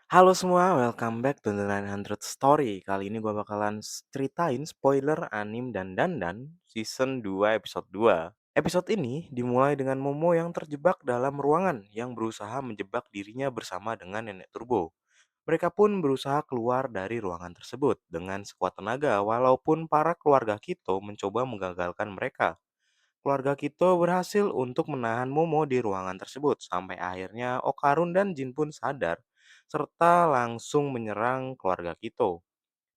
Halo semua, welcome back to the 900 Story. Kali ini gue bakalan ceritain spoiler anim dan Dandan season 2 episode 2. Episode ini dimulai dengan Momo yang terjebak dalam ruangan yang berusaha menjebak dirinya bersama dengan Nenek Turbo. Mereka pun berusaha keluar dari ruangan tersebut dengan sekuat tenaga walaupun para keluarga Kito mencoba menggagalkan mereka. Keluarga Kito berhasil untuk menahan Momo di ruangan tersebut sampai akhirnya Okarun dan Jin pun sadar serta langsung menyerang keluarga Kito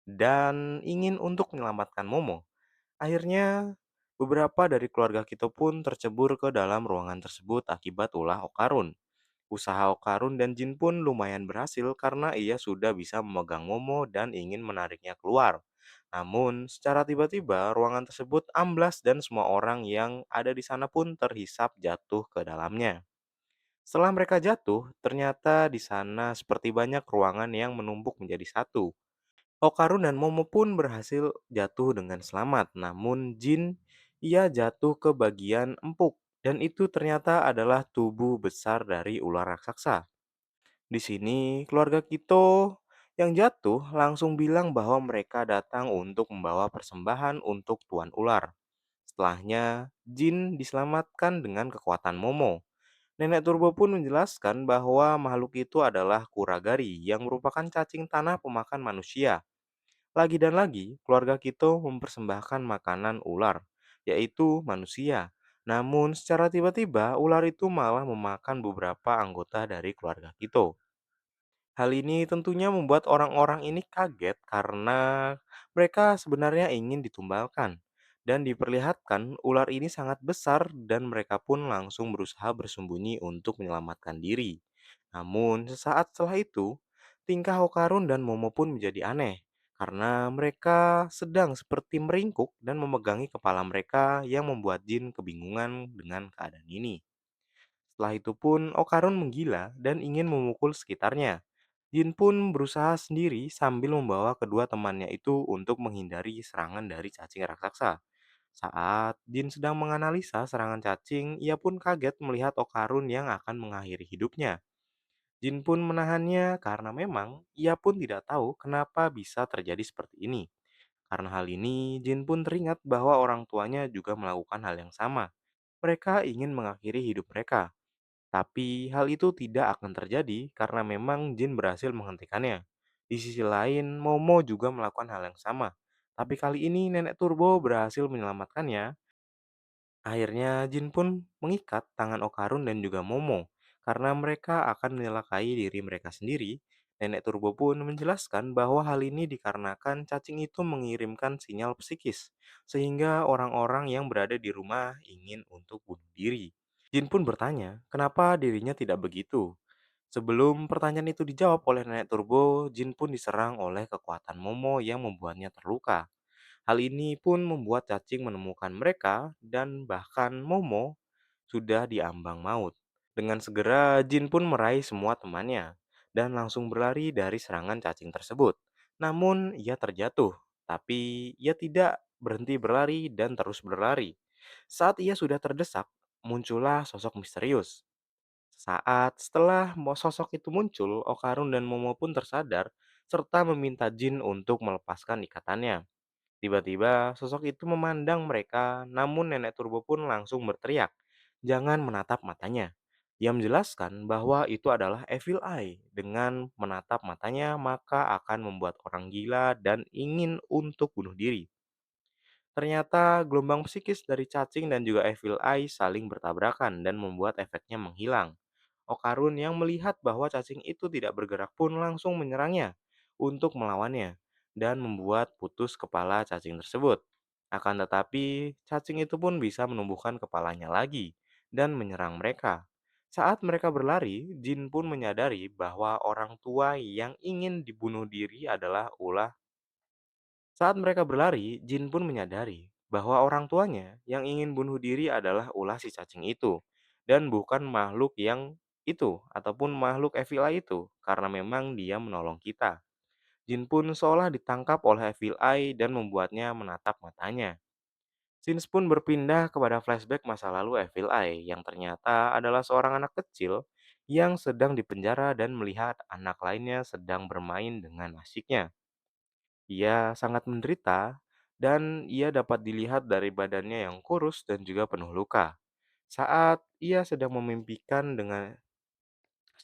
dan ingin untuk menyelamatkan Momo. Akhirnya beberapa dari keluarga Kito pun tercebur ke dalam ruangan tersebut akibat ulah Okarun. Usaha Okarun dan Jin pun lumayan berhasil karena ia sudah bisa memegang Momo dan ingin menariknya keluar. Namun, secara tiba-tiba ruangan tersebut amblas dan semua orang yang ada di sana pun terhisap jatuh ke dalamnya. Setelah mereka jatuh, ternyata di sana seperti banyak ruangan yang menumpuk menjadi satu. Okarun dan Momo pun berhasil jatuh dengan selamat, namun Jin ia jatuh ke bagian empuk dan itu ternyata adalah tubuh besar dari ular raksasa. Di sini, keluarga Kito yang jatuh langsung bilang bahwa mereka datang untuk membawa persembahan untuk Tuan Ular. Setelahnya, Jin diselamatkan dengan kekuatan Momo. Nenek Turbo pun menjelaskan bahwa makhluk itu adalah Kuragari yang merupakan cacing tanah pemakan manusia. Lagi dan lagi, keluarga Kito mempersembahkan makanan ular, yaitu manusia. Namun, secara tiba-tiba, ular itu malah memakan beberapa anggota dari keluarga Kito. Hal ini tentunya membuat orang-orang ini kaget karena mereka sebenarnya ingin ditumbalkan. Dan diperlihatkan ular ini sangat besar dan mereka pun langsung berusaha bersembunyi untuk menyelamatkan diri. Namun sesaat setelah itu, tingkah Okarun dan Momo pun menjadi aneh. Karena mereka sedang seperti meringkuk dan memegangi kepala mereka yang membuat Jin kebingungan dengan keadaan ini. Setelah itu pun Okarun menggila dan ingin memukul sekitarnya. Jin pun berusaha sendiri sambil membawa kedua temannya itu untuk menghindari serangan dari cacing raksasa. Saat Jin sedang menganalisa serangan cacing, ia pun kaget melihat Okarun yang akan mengakhiri hidupnya. Jin pun menahannya karena memang ia pun tidak tahu kenapa bisa terjadi seperti ini. Karena hal ini, Jin pun teringat bahwa orang tuanya juga melakukan hal yang sama. Mereka ingin mengakhiri hidup mereka. Tapi hal itu tidak akan terjadi karena memang Jin berhasil menghentikannya. Di sisi lain, Momo juga melakukan hal yang sama. Tapi kali ini Nenek Turbo berhasil menyelamatkannya. Akhirnya Jin pun mengikat tangan Okarun dan juga Momo. Karena mereka akan menyelakai diri mereka sendiri, Nenek Turbo pun menjelaskan bahwa hal ini dikarenakan cacing itu mengirimkan sinyal psikis. Sehingga orang-orang yang berada di rumah ingin untuk bunuh diri. Jin pun bertanya, kenapa dirinya tidak begitu? Sebelum pertanyaan itu dijawab oleh Nenek Turbo, Jin pun diserang oleh kekuatan Momo yang membuatnya terluka. Hal ini pun membuat cacing menemukan mereka dan bahkan Momo sudah diambang maut. Dengan segera, Jin pun meraih semua temannya dan langsung berlari dari serangan cacing tersebut. Namun, ia terjatuh, tapi ia tidak berhenti berlari dan terus berlari. Saat ia sudah terdesak, muncullah sosok misterius. Saat setelah sosok itu muncul, Okarun dan Momo pun tersadar serta meminta Jin untuk melepaskan ikatannya. Tiba-tiba, sosok itu memandang mereka, namun Nenek Turbo pun langsung berteriak, "Jangan menatap matanya." Dia menjelaskan bahwa itu adalah Evil Eye. Dengan menatap matanya, maka akan membuat orang gila dan ingin untuk bunuh diri. Ternyata gelombang psikis dari cacing dan juga Evil Eye saling bertabrakan dan membuat efeknya menghilang. Okarun yang melihat bahwa cacing itu tidak bergerak pun langsung menyerangnya untuk melawannya dan membuat putus kepala cacing tersebut. Akan tetapi, cacing itu pun bisa menumbuhkan kepalanya lagi dan menyerang mereka. Saat mereka berlari, Jin pun menyadari bahwa orang tua yang ingin dibunuh diri adalah ulah. Saat mereka berlari, Jin pun menyadari bahwa orang tuanya yang ingin bunuh diri adalah ulah si cacing itu dan bukan makhluk yang itu ataupun makhluk Evil Eye itu karena memang dia menolong kita. Jin pun seolah ditangkap oleh Evil Eye dan membuatnya menatap matanya. Sins pun berpindah kepada flashback masa lalu Evil Eye yang ternyata adalah seorang anak kecil yang sedang dipenjara dan melihat anak lainnya sedang bermain dengan asyiknya. Ia sangat menderita dan ia dapat dilihat dari badannya yang kurus dan juga penuh luka. Saat ia sedang memimpikan dengan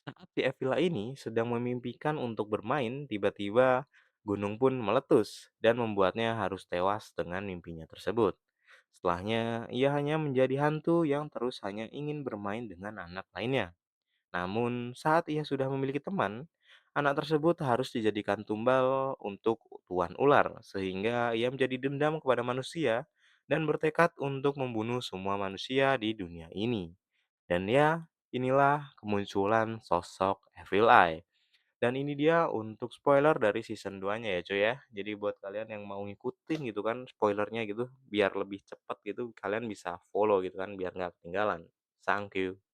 Saat si Evila ini sedang memimpikan untuk bermain, tiba-tiba gunung pun meletus dan membuatnya harus tewas dengan mimpinya tersebut. Setelahnya, ia hanya menjadi hantu yang terus hanya ingin bermain dengan anak lainnya. Namun, saat ia sudah memiliki teman, anak tersebut harus dijadikan tumbal untuk tuan ular, sehingga ia menjadi dendam kepada manusia dan bertekad untuk membunuh semua manusia di dunia ini. Dan ya, inilah kemunculan sosok Evil Eye. Dan ini dia untuk spoiler dari season 2-nya ya cuy ya. Jadi buat kalian yang mau ngikutin gitu kan spoilernya gitu, biar lebih cepat gitu, kalian bisa follow gitu kan, biar nggak ketinggalan. Thank you.